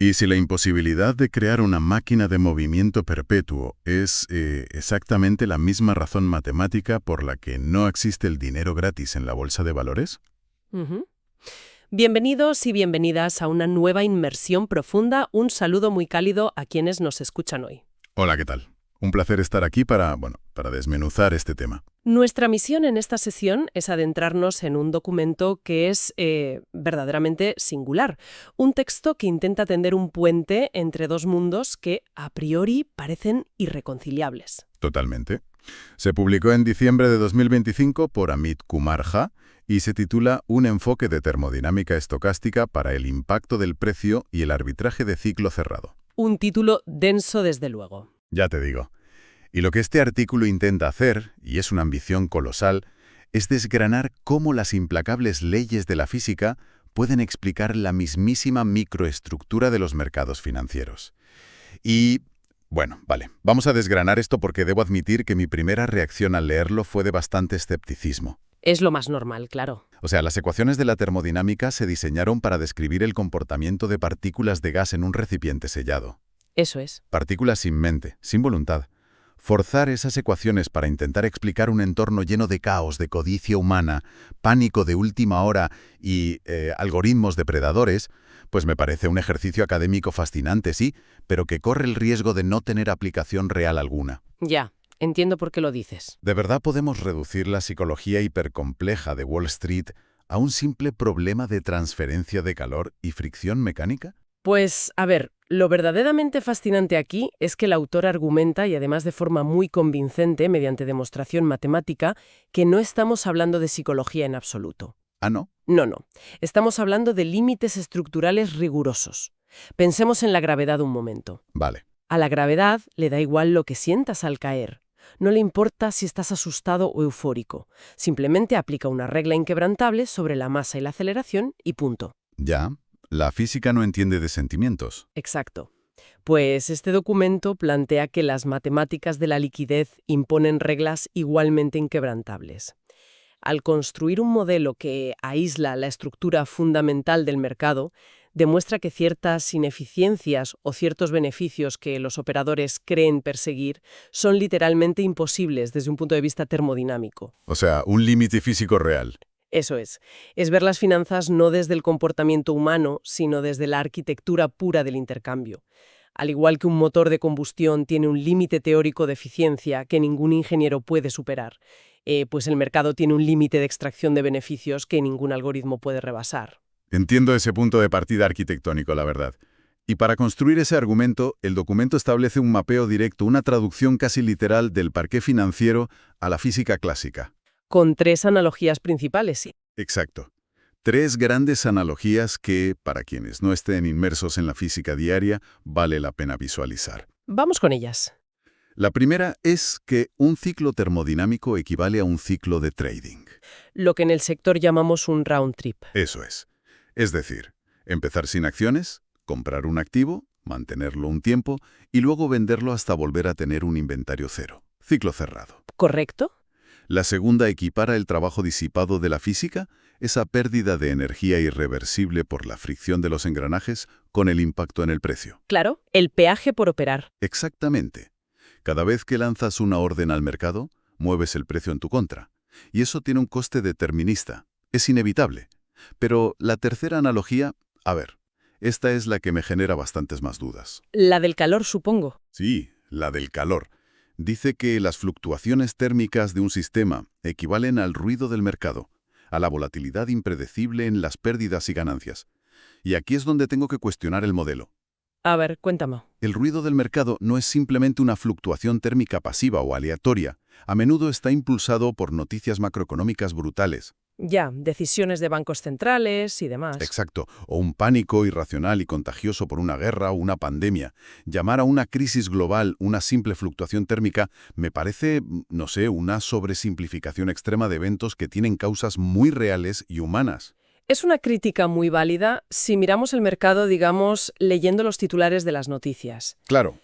Y si la imposibilidad de crear una máquina de movimiento perpetuo es exactamente la misma razón matemática por la que no existe el dinero gratis en la bolsa de valores. Ujú. Bienvenidos y bienvenidas a una nueva inmersión profunda. Un saludo muy cálido a quienes nos escuchan hoy. Hola, ¿qué tal? Un placer estar aquí para desmenuzar este tema. Nuestra misión en esta sesión es adentrarnos en un documento que es verdaderamente singular. Un texto que intenta tender un puente entre dos mundos que, a priori, parecen irreconciliables. Totalmente. Se publicó en diciembre de 2025 por Amit Kumar Jha y se titula Un enfoque de termodinámica estocástica para el impacto del precio y el arbitraje de ciclo cerrado. Un título denso, desde luego. Ya te digo. Y lo que este artículo intenta hacer, y es una ambición colosal, es desgranar cómo las implacables leyes de la física pueden explicar la mismísima microestructura de los mercados financieros. Y, bueno, vale, vamos a desgranar esto porque debo admitir que mi primera reacción al leerlo fue de bastante escepticismo. Es lo más normal, claro. O sea, las ecuaciones de la termodinámica se diseñaron para describir el comportamiento de partículas de gas en un recipiente sellado. Eso es. Partículas sin mente, sin voluntad. Forzar esas ecuaciones para intentar explicar un entorno lleno de caos, de codicia humana, pánico de última hora y algoritmos depredadores, pues me parece un ejercicio académico fascinante, sí, pero que corre el riesgo de no tener aplicación real alguna. Ya, entiendo por qué lo dices. ¿De verdad podemos reducir la psicología hipercompleja de Wall Street a un simple problema de transferencia de calor y fricción mecánica? Pues, a ver, lo verdaderamente fascinante aquí es que el autor argumenta, y además de forma muy convincente, mediante demostración matemática, que no estamos hablando de psicología en absoluto. ¿Ah, no? No. Estamos hablando de límites estructurales rigurosos. Pensemos en la gravedad un momento. Vale. A la gravedad le da igual lo que sientas al caer. No le importa si estás asustado o eufórico. Simplemente aplica una regla inquebrantable sobre la masa y la aceleración y punto. Ya. La física no entiende de sentimientos. Exacto. Pues este documento plantea que las matemáticas de la liquidez imponen reglas igualmente inquebrantables. Al construir un modelo que aísla la estructura fundamental del mercado, demuestra que ciertas ineficiencias o ciertos beneficios que los operadores creen perseguir son literalmente imposibles desde un punto de vista termodinámico. O sea, un límite físico real. Eso es ver las finanzas no desde el comportamiento humano, sino desde la arquitectura pura del intercambio. Al igual que un motor de combustión tiene un límite teórico de eficiencia que ningún ingeniero puede superar, pues el mercado tiene un límite de extracción de beneficios que ningún algoritmo puede rebasar. Entiendo ese punto de partida arquitectónico, la verdad. Y para construir ese argumento, el documento establece un mapeo directo, una traducción casi literal del parqué financiero a la física clásica. Con tres analogías principales, sí. Exacto. Tres grandes analogías que, para quienes no estén inmersos en la física diaria, vale la pena visualizar. Vamos con ellas. La primera es que un ciclo termodinámico equivale a un ciclo de trading. Lo que en el sector llamamos un round trip. Eso es. Es decir, empezar sin acciones, comprar un activo, mantenerlo un tiempo y luego venderlo hasta volver a tener un inventario cero. Ciclo cerrado. ¿Correcto? La segunda equipara el trabajo disipado de la física, esa pérdida de energía irreversible por la fricción de los engranajes, con el impacto en el precio. Claro, el peaje por operar. Exactamente. Cada vez que lanzas una orden al mercado, mueves el precio en tu contra. Y eso tiene un coste determinista. Es inevitable. Pero la tercera analogía, a ver, esta es la que me genera bastantes más dudas. La del calor, supongo. Sí, la del calor. Dice que las fluctuaciones térmicas de un sistema equivalen al ruido del mercado, a la volatilidad impredecible en las pérdidas y ganancias. Y aquí es donde tengo que cuestionar el modelo. A ver, cuéntame. El ruido del mercado no es simplemente una fluctuación térmica pasiva o aleatoria. A menudo está impulsado por noticias macroeconómicas brutales. Ya, decisiones de bancos centrales y demás. Exacto. O un pánico irracional y contagioso por una guerra o una pandemia. Llamar a una crisis global una simple fluctuación térmica me parece, no sé, una sobresimplificación extrema de eventos que tienen causas muy reales y humanas. Es una crítica muy válida si miramos el mercado, digamos, leyendo los titulares de las noticias. Claro.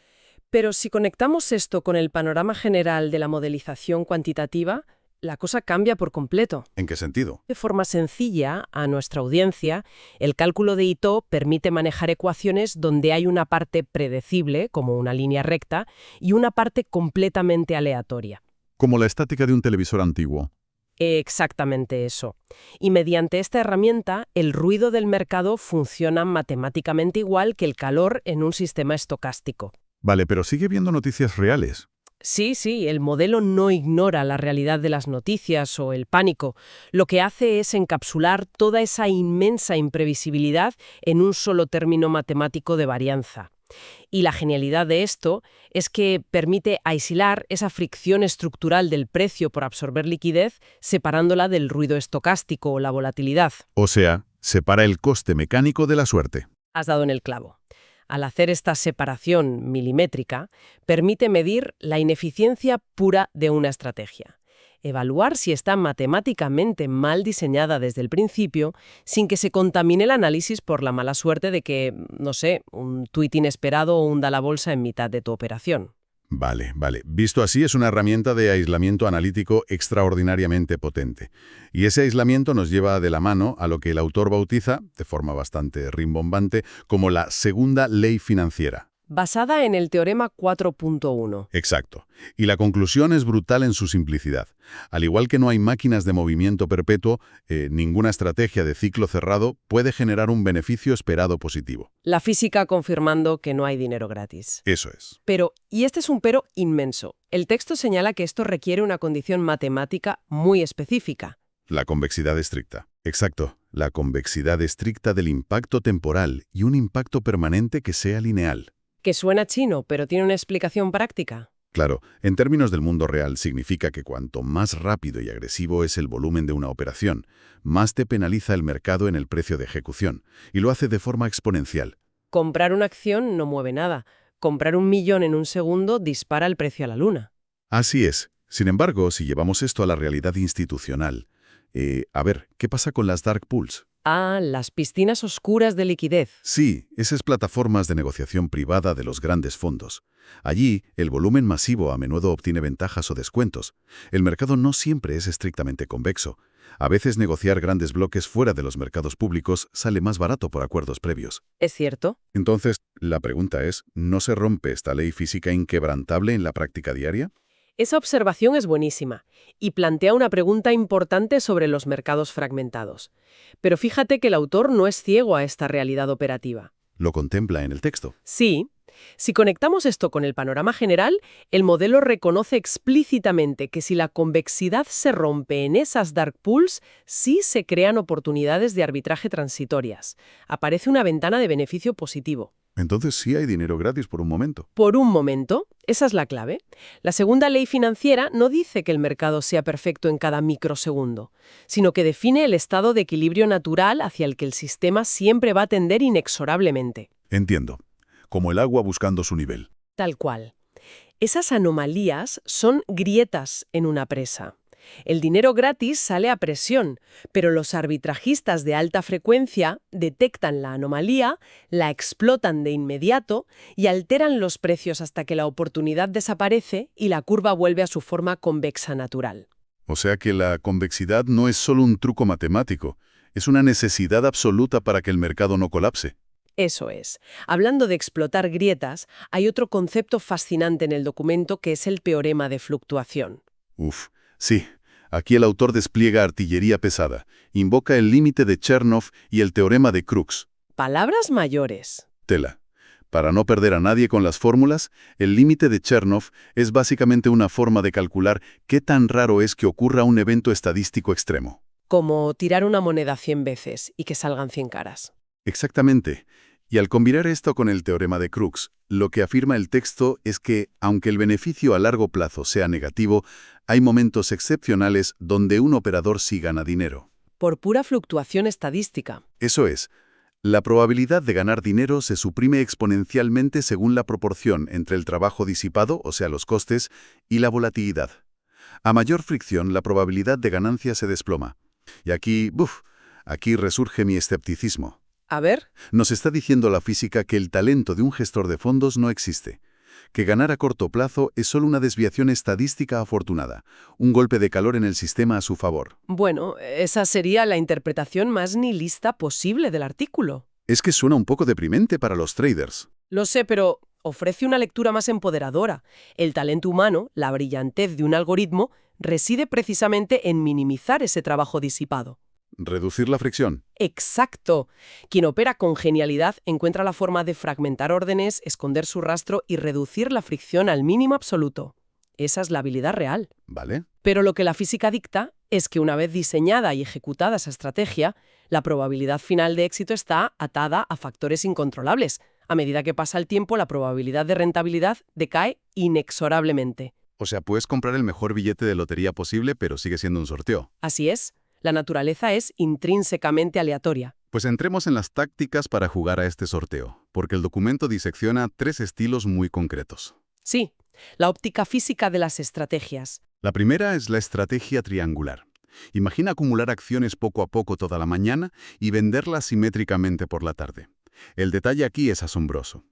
Pero si conectamos esto con el panorama general de la modelización cuantitativa, la cosa cambia por completo. ¿En qué sentido? De forma sencilla, a nuestra audiencia, el cálculo de Ito permite manejar ecuaciones donde hay una parte predecible, como una línea recta, y una parte completamente aleatoria. Como la estática de un televisor antiguo. Exactamente eso. Y mediante esta herramienta, el ruido del mercado funciona matemáticamente igual que el calor en un sistema estocástico. Vale, pero sigue viendo noticias reales. Sí, el modelo no ignora la realidad de las noticias o el pánico. Lo que hace es encapsular toda esa inmensa imprevisibilidad en un solo término matemático de varianza. Y la genialidad de esto es que permite aislar esa fricción estructural del precio por absorber liquidez, separándola del ruido estocástico o la volatilidad. O sea, separa el coste mecánico de la suerte. Has dado en el clavo. Al hacer esta separación milimétrica, permite medir la ineficiencia pura de una estrategia. Evaluar si está matemáticamente mal diseñada desde el principio, sin que se contamine el análisis por la mala suerte de que, no sé, un tuit inesperado hunda la bolsa en mitad de tu operación. Vale. Visto así, es una herramienta de aislamiento analítico extraordinariamente potente. Y ese aislamiento nos lleva de la mano a lo que el autor bautiza, de forma bastante rimbombante, como la segunda ley financiera. Basada en el teorema 4.1. Exacto. Y la conclusión es brutal en su simplicidad. Al igual que no hay máquinas de movimiento perpetuo, ninguna estrategia de ciclo cerrado puede generar un beneficio esperado positivo. La física confirmando que no hay dinero gratis. Eso es. Pero, y este es un pero inmenso, el texto señala que esto requiere una condición matemática muy específica. La convexidad estricta. Exacto. La convexidad estricta del impacto temporal y un impacto permanente que sea lineal. Que suena chino, pero tiene una explicación práctica. Claro, en términos del mundo real significa que cuanto más rápido y agresivo es el volumen de una operación, más te penaliza el mercado en el precio de ejecución, y lo hace de forma exponencial. Comprar una acción no mueve nada. Comprar 1 millón en un segundo dispara el precio a la luna. Así es. Sin embargo, si llevamos esto a la realidad institucional, ¿qué pasa con las dark pools? Ah, las piscinas oscuras de liquidez. Sí, esas plataformas de negociación privada de los grandes fondos. Allí, el volumen masivo a menudo obtiene ventajas o descuentos. El mercado no siempre es estrictamente convexo. A veces negociar grandes bloques fuera de los mercados públicos sale más barato por acuerdos previos. ¿Es cierto? Entonces, la pregunta es, ¿no se rompe esta ley física inquebrantable en la práctica diaria? Esa observación es buenísima y plantea una pregunta importante sobre los mercados fragmentados. Pero fíjate que el autor no es ciego a esta realidad operativa. Lo contempla en el texto. Sí, si conectamos esto con el panorama general, el modelo reconoce explícitamente que si la convexidad se rompe en esas dark pools, sí se crean oportunidades de arbitraje transitorias. Aparece una ventana de beneficio positivo. Entonces sí hay dinero gratis por un momento. Por un momento, esa es la clave. La segunda ley financiera no dice que el mercado sea perfecto en cada microsegundo, sino que define el estado de equilibrio natural hacia el que el sistema siempre va a tender inexorablemente. Entiendo. Como el agua buscando su nivel. Tal cual. Esas anomalías son grietas en una presa. El dinero gratis sale a presión, pero los arbitrajistas de alta frecuencia detectan la anomalía, la explotan de inmediato y alteran los precios hasta que la oportunidad desaparece y la curva vuelve a su forma convexa natural. O sea que la convexidad no es solo un truco matemático, es una necesidad absoluta para que el mercado no colapse. Eso es. Hablando de explotar grietas, hay otro concepto fascinante en el documento que es el teorema de fluctuación. Sí. Aquí el autor despliega artillería pesada, invoca el límite de Chernoff y el teorema de Crookes. Palabras mayores. Tela. Para no perder a nadie con las fórmulas, el límite de Chernoff es básicamente una forma de calcular qué tan raro es que ocurra un evento estadístico extremo. Como tirar una moneda 100 veces y que salgan 100 caras. Exactamente. Y al combinar esto con el teorema de Crookes, lo que afirma el texto es que, aunque el beneficio a largo plazo sea negativo, hay momentos excepcionales donde un operador sí gana dinero. Por pura fluctuación estadística. Eso es. La probabilidad de ganar dinero se suprime exponencialmente según la proporción entre el trabajo disipado, o sea, los costes, y la volatilidad. A mayor fricción, la probabilidad de ganancia se desploma. Y aquí resurge mi escepticismo. A ver. Nos está diciendo la física que el talento de un gestor de fondos no existe. que ganar a corto plazo es solo una desviación estadística afortunada, un golpe de calor en el sistema a su favor. Bueno, esa sería la interpretación más nihilista posible del artículo. Es que suena un poco deprimente para los traders. Lo sé, pero ofrece una lectura más empoderadora. El talento humano, la brillantez de un algoritmo, reside precisamente en minimizar ese trabajo disipado. Reducir la fricción. Exacto. Quien opera con genialidad encuentra la forma de fragmentar órdenes, esconder su rastro y reducir la fricción al mínimo absoluto. Esa es la habilidad real. ¿Vale? Pero lo que la física dicta es que una vez diseñada y ejecutada esa estrategia, la probabilidad final de éxito está atada a factores incontrolables. A medida que pasa el tiempo, la probabilidad de rentabilidad decae inexorablemente. O sea, puedes comprar el mejor billete de lotería posible, pero sigue siendo un sorteo. Así es, la naturaleza es intrínsecamente aleatoria. Pues entremos en las tácticas para jugar a este sorteo, porque el documento disecciona 3 estilos muy concretos. Sí, la óptica física de las estrategias. La primera es la estrategia triangular. Imagina acumular acciones poco a poco toda la mañana y venderlas simétricamente por la tarde. El detalle aquí es asombroso.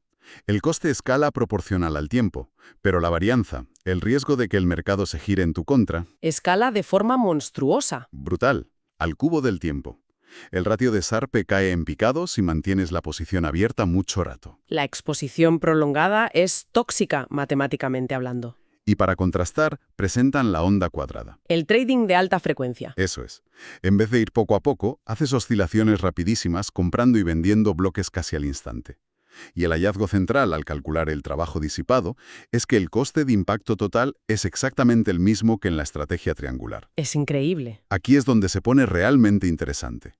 El coste escala proporcional al tiempo, pero la varianza, el riesgo de que el mercado se gire en tu contra, Escala de forma monstruosa. brutal, al cubo del tiempo. El ratio de Sharpe cae en picado si mantienes la posición abierta mucho rato. La exposición prolongada es tóxica, matemáticamente hablando. Y para contrastar, presentan la onda cuadrada. El trading de alta frecuencia. Eso es. En vez de ir poco a poco, haces oscilaciones rapidísimas comprando y vendiendo bloques casi al instante. Y el hallazgo central al calcular el trabajo disipado es que el coste de impacto total es exactamente el mismo que en la estrategia triangular. Es increíble. Aquí es donde se pone realmente interesante.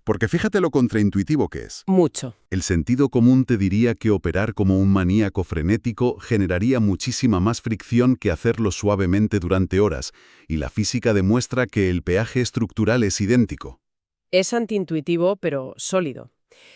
Porque fíjate lo contraintuitivo que es. Mucho. El sentido común te diría que operar como un maníaco frenético generaría muchísima más fricción que hacerlo suavemente durante horas, y la física demuestra que el peaje estructural es idéntico. Es antiintuitivo, pero sólido.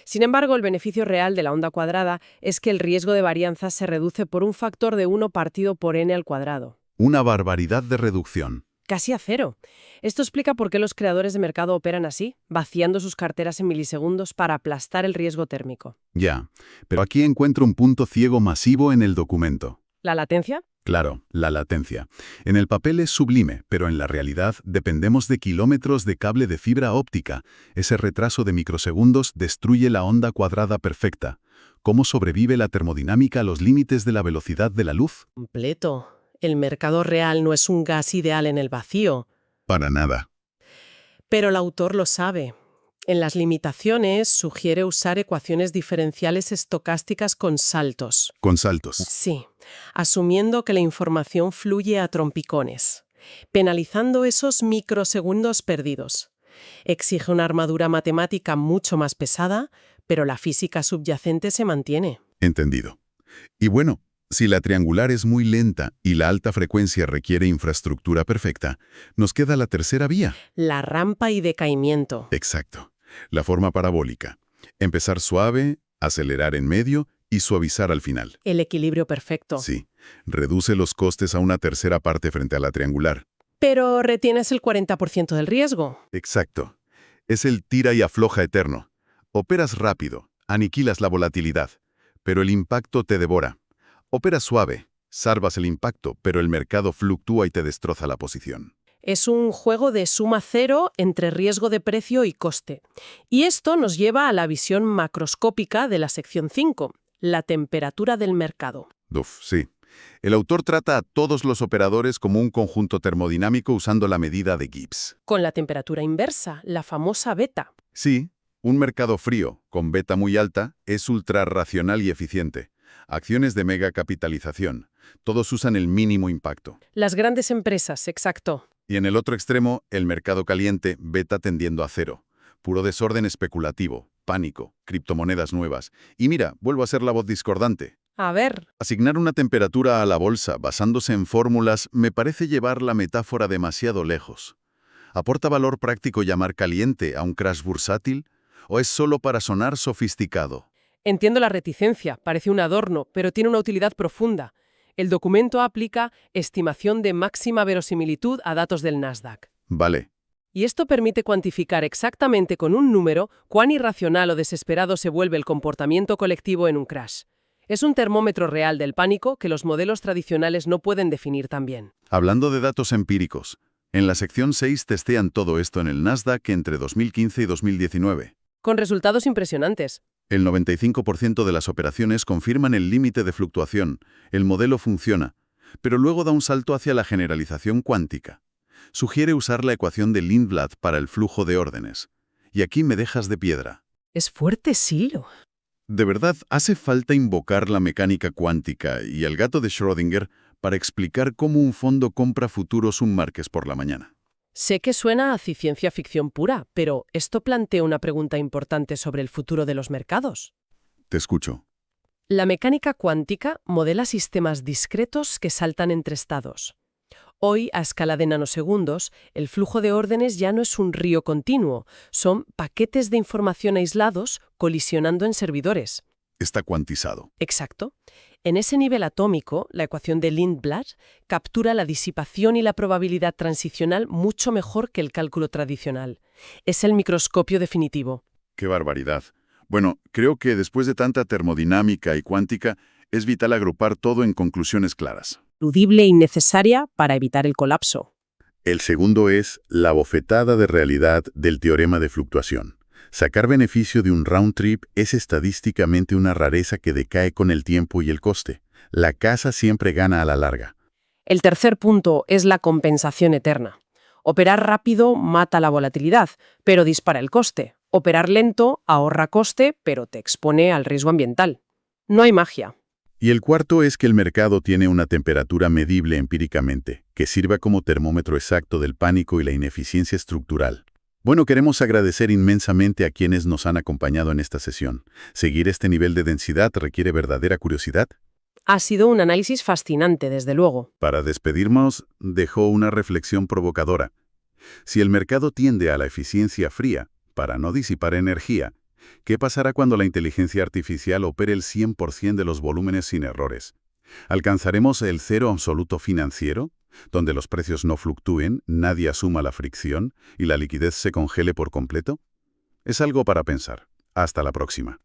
Sin embargo, el beneficio real de la onda cuadrada es que el riesgo de varianza se reduce por un factor de 1 partido por n al cuadrado. Una barbaridad de reducción. Casi a cero. Esto explica por qué los creadores de mercado operan así, vaciando sus carteras en milisegundos para aplastar el riesgo térmico. Ya, pero aquí encuentro un punto ciego masivo en el documento. ¿La latencia? Claro, la latencia. En el papel es sublime, pero en la realidad dependemos de kilómetros de cable de fibra óptica. Ese retraso de microsegundos destruye la onda cuadrada perfecta. ¿Cómo sobrevive la termodinámica a los límites de la velocidad de la luz? Completo. El mercado real no es un gas ideal en el vacío. Para nada. Pero el autor lo sabe. En las limitaciones sugiere usar ecuaciones diferenciales estocásticas con saltos. Con saltos. Sí, asumiendo que la información fluye a trompicones, penalizando esos microsegundos perdidos. Exige una armadura matemática mucho más pesada, pero la física subyacente se mantiene. Entendido. Y bueno, si la triangular es muy lenta y la alta frecuencia requiere infraestructura perfecta, nos queda la tercera vía. La rampa y decaimiento. Exacto. La forma parabólica. Empezar suave, acelerar en medio y suavizar al final. El equilibrio perfecto. Sí, reduce los costes a una tercera parte frente a la triangular. Pero retienes el 40% del riesgo. Exacto. Es el tira y afloja eterno. Operas rápido, aniquilas la volatilidad, pero el impacto te devora. Operas suave, salvas el impacto, pero el mercado fluctúa y te destroza la posición. Es un juego de suma cero entre riesgo de precio y coste. Y esto nos lleva a la visión macroscópica de la sección 5, la temperatura del mercado. Sí. El autor trata a todos los operadores como un conjunto termodinámico usando la medida de Gibbs. Con la temperatura inversa, la famosa beta. Sí, un mercado frío, con beta muy alta, es ultra racional y eficiente. Acciones de mega capitalización. Todos usan el mínimo impacto. Las grandes empresas, exacto. Y en el otro extremo, el mercado caliente, beta tendiendo a cero. Puro desorden especulativo, pánico, criptomonedas nuevas. Y mira, vuelvo a ser la voz discordante. A ver. Asignar una temperatura a la bolsa basándose en fórmulas me parece llevar la metáfora demasiado lejos. ¿Aporta valor práctico llamar caliente a un crash bursátil? ¿O es solo para sonar sofisticado? Entiendo la reticencia, parece un adorno, pero tiene una utilidad profunda. El documento aplica estimación de máxima verosimilitud a datos del Nasdaq. Vale. Y esto permite cuantificar exactamente con un número cuán irracional o desesperado se vuelve el comportamiento colectivo en un crash. Es un termómetro real del pánico que los modelos tradicionales no pueden definir tan bien. Hablando de datos empíricos, en la sección 6 testean todo esto en el Nasdaq entre 2015 y 2019. Con resultados impresionantes. El 95% de las operaciones confirman el límite de fluctuación, el modelo funciona, pero luego da un salto hacia la generalización cuántica. Sugiere usar la ecuación de Lindblad para el flujo de órdenes. Y aquí me dejas de piedra. Es fuerte, Silo. ¿De verdad hace falta invocar la mecánica cuántica y el gato de Schrödinger para explicar cómo un fondo compra futuros un martes por la mañana? Sé que suena a ciencia ficción pura, pero esto plantea una pregunta importante sobre el futuro de los mercados. Te escucho. La mecánica cuántica modela sistemas discretos que saltan entre estados. Hoy, a escala de nanosegundos, el flujo de órdenes ya no es un río continuo, son paquetes de información aislados colisionando en servidores. Está cuantizado. Exacto. En ese nivel atómico, la ecuación de Lindblad captura la disipación y la probabilidad transicional mucho mejor que el cálculo tradicional. Es el microscopio definitivo. ¡Qué barbaridad! Bueno, creo que después de tanta termodinámica y cuántica, es vital agrupar todo en conclusiones claras. Eludible y necesaria para evitar el colapso. El segundo es la bofetada de realidad del teorema de fluctuación. Sacar beneficio de un round trip es estadísticamente una rareza que decae con el tiempo y el coste. La casa siempre gana a la larga. El tercer punto es la compensación eterna. Operar rápido mata la volatilidad, pero dispara el coste. Operar lento ahorra coste, pero te expone al riesgo ambiental. No hay magia. Y el cuarto es que el mercado tiene una temperatura medible empíricamente, que sirva como termómetro exacto del pánico y la ineficiencia estructural. Bueno, queremos agradecer inmensamente a quienes nos han acompañado en esta sesión. Seguir este nivel de densidad requiere verdadera curiosidad. Ha sido un análisis fascinante, desde luego. Para despedirnos, dejó una reflexión provocadora. Si el mercado tiende a la eficiencia fría, para no disipar energía, ¿qué pasará cuando la inteligencia artificial opere el 100% de los volúmenes sin errores? ¿Alcanzaremos el cero absoluto financiero, donde los precios no fluctúen, nadie asuma la fricción y la liquidez se congele por completo? Es algo para pensar. Hasta la próxima.